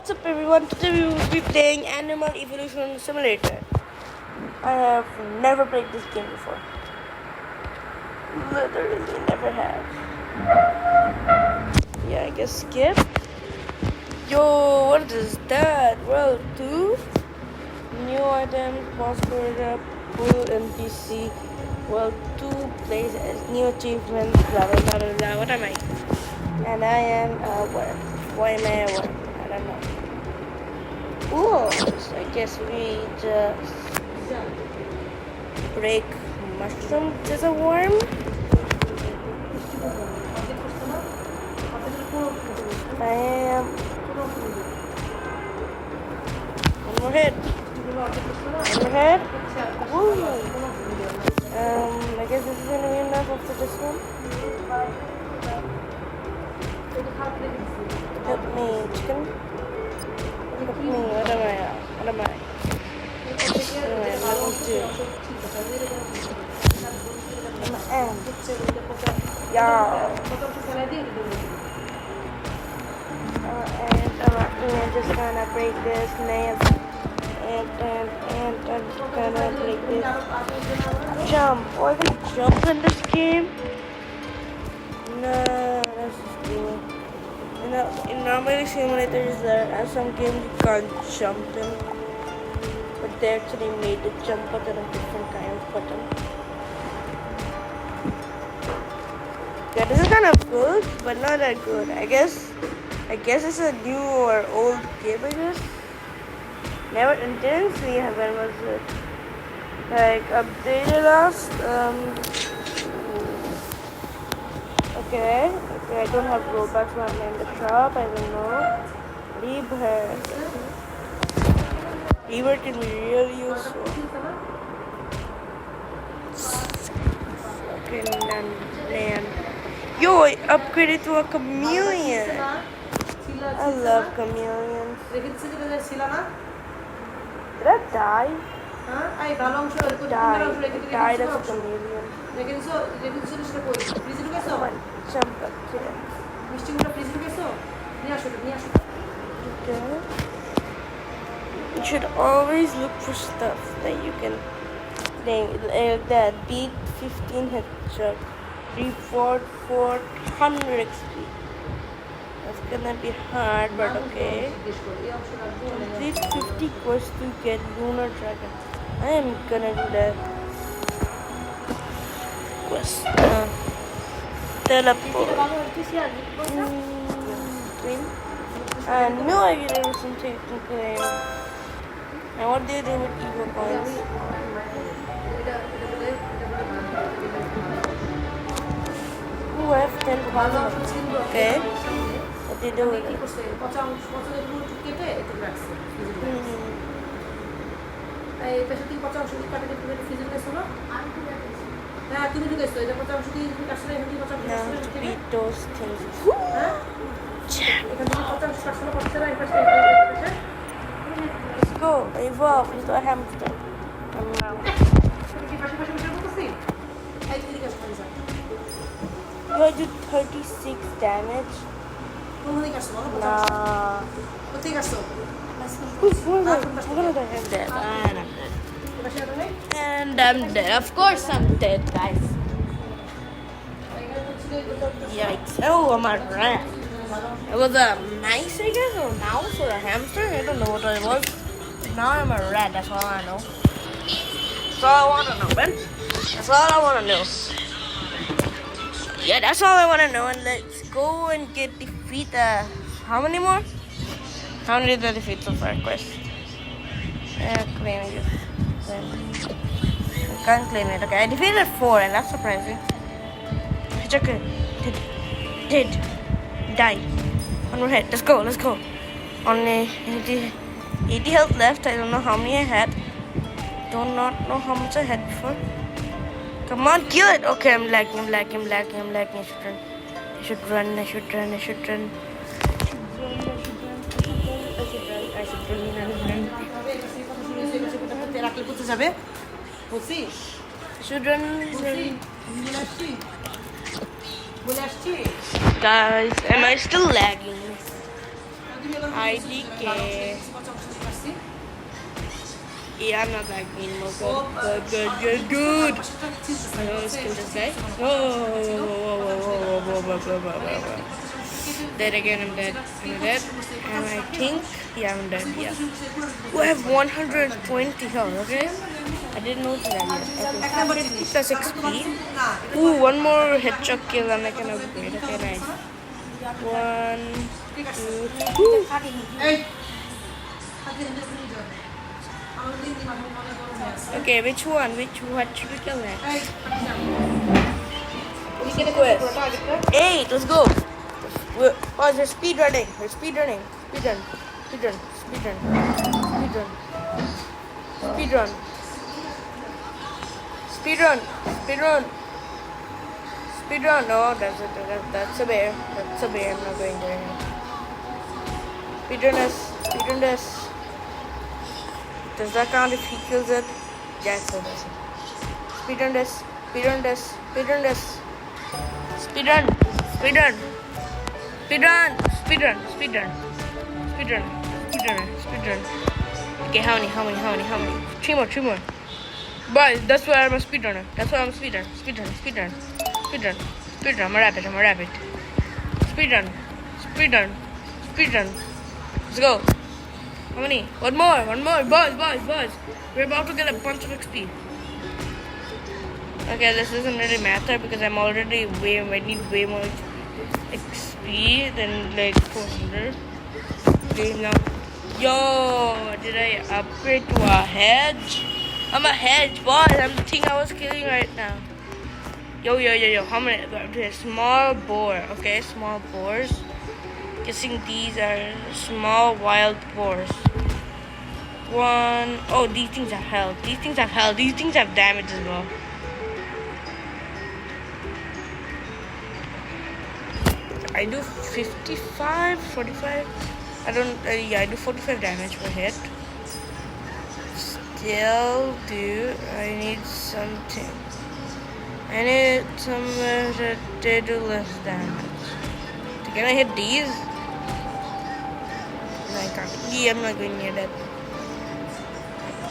What's up everyone, today we will be playing Animal Evolution Simulator. I have never played this game before. Literally never have. Yeah, I guess skip. Yo, what is that? World 2? New items, boss corridor, full NPC. World 2 plays as new achievements, blah blah blah blah blah. What am I? And I am a worm. Why am I a worm? I don't know. Ooh, so I guess we just break mushroom as a worm. Bam. One more hit. One more hit. Woo. I guess this is gonna be enough after this one. Help me, chicken. Help me. What am I? What am I? Level 2. I'm an ant. Yeah. I'm just gonna break this nail. And I'm just gonna break this. Jump. Oh, I can jump in this game? No, that's just cool. In normally simulators, there are some games you can't jump in, but they actually made the jump button a different kind of button. Yeah, this is kind of good, but not that good. I guess it's a new or old game. I guess didn't see when was it like updated last. Okay, I don't have Robux when I'm in the shop, I don't know. Reaver can be really useful. Okay, land. Yo, I upgraded to a chameleon. I love chameleons. Did I die? I died as a chameleon. Come on, jump up here. Okay. You should always look for stuff that you can play like that. Beat 15 headshot. Report 400 XP. That's gonna be hard, but okay. Complete 50 quests to get Lunar Dragon. I am gonna do that. Quest. Teleport. I knew I could do some technical. Now what do you do with Evo coins? Ooh, I have 10,000. Okay. What do you do with it? Now to beat those things. Let's go, evolve into a hamster. You do 36 damage? Nah. And I'm dead. Of course I'm dead, guys. Yikes. Oh, I'm a rat. It was a mice, I guess, or a mouse, or a hamster. I don't know what it was. Now I'm a rat. That's all I know. That's all I want to know, man. That's all I want to know. Yeah, that's all I want to know. And let's go and defeat how many more? How many did I defeat so far? Quest. Claiming it. I can't claim it. Okay, I defeated 4, and that's surprising. It's okay. Did die. One more hit. Let's go. Only 80 health left. I don't know how many I had. Do not know how much I had before. Come on, kill it. Okay, I'm lagging. I should run. Guys, am I still lagging? IDK. Yeah, I'm not that green. Good. I don't want to kill this guy. Whoa. Dead again, I'm dead. And I think, yeah, I'm dead, yeah. Oh, I have 120 health, okay? I didn't notice that yet. Okay, 50 plus XP. Ooh, one more headshot kill and I can upgrade. Okay, nice. 1, 2, woo. Okay, which one? What should we kill next? Quest. 8, let's go. Oh, they're speed running. Speed run. No, that's a bear. I'm not going there. Speedrun this. Does that count if he kills it? Yes, it does. Speedrun this. Speedrun. Okay, how many? Three more. Boys, that's why I'm a speedrunner. Speedrun. I'm a rabbit. Speedrun. Let's go. How many? One more. Boys. We're about to get a bunch of XP. Okay, this doesn't really matter because I'm already I need way more XP than like 400. Okay, now. Yo, did I upgrade to a hedge? I'm a hedge, boys. I'm the thing I was killing right now. Yo. How many? Okay, small boar. Okay, small boars. Guessing these are small wild boars. 1. Oh, these things have health. These things have damage as well. I do 55, 45. I do 45 damage per hit. Still do. I need something. I need somewhere that they do less damage. Can I hit these? No, I can't. Yeah, I'm not going near that.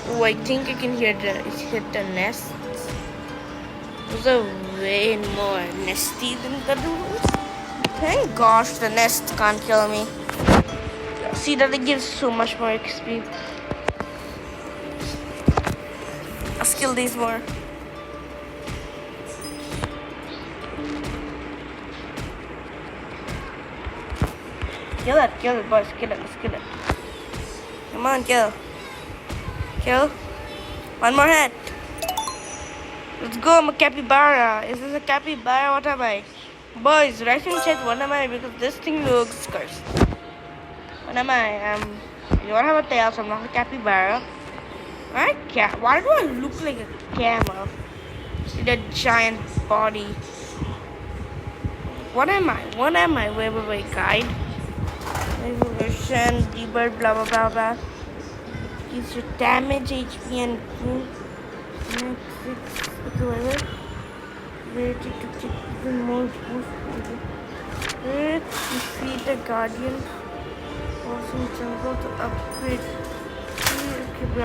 Oh, I think I can hit the nests. Those are way more nesty than the dudes. Thank gosh the nest can't kill me. See that it gives so much more XP. Let's kill these more. Kill it, boys. Kill it. Let's kill it. Come on, kill. One more hit. Let's go. I'm a capybara. Is this a capybara? What am I? Boys, write in chat what am I because this thing looks cursed. What am I? You don't have a tail, so I'm not a capybara. Why do I look like a camel with a giant body? What am I? Wait, guide. Evolution, rebirth, blah. Use your damage, HP, and whatever. Wait to get even more boost. Defeat the guardian. Awesome jungle to upgrade.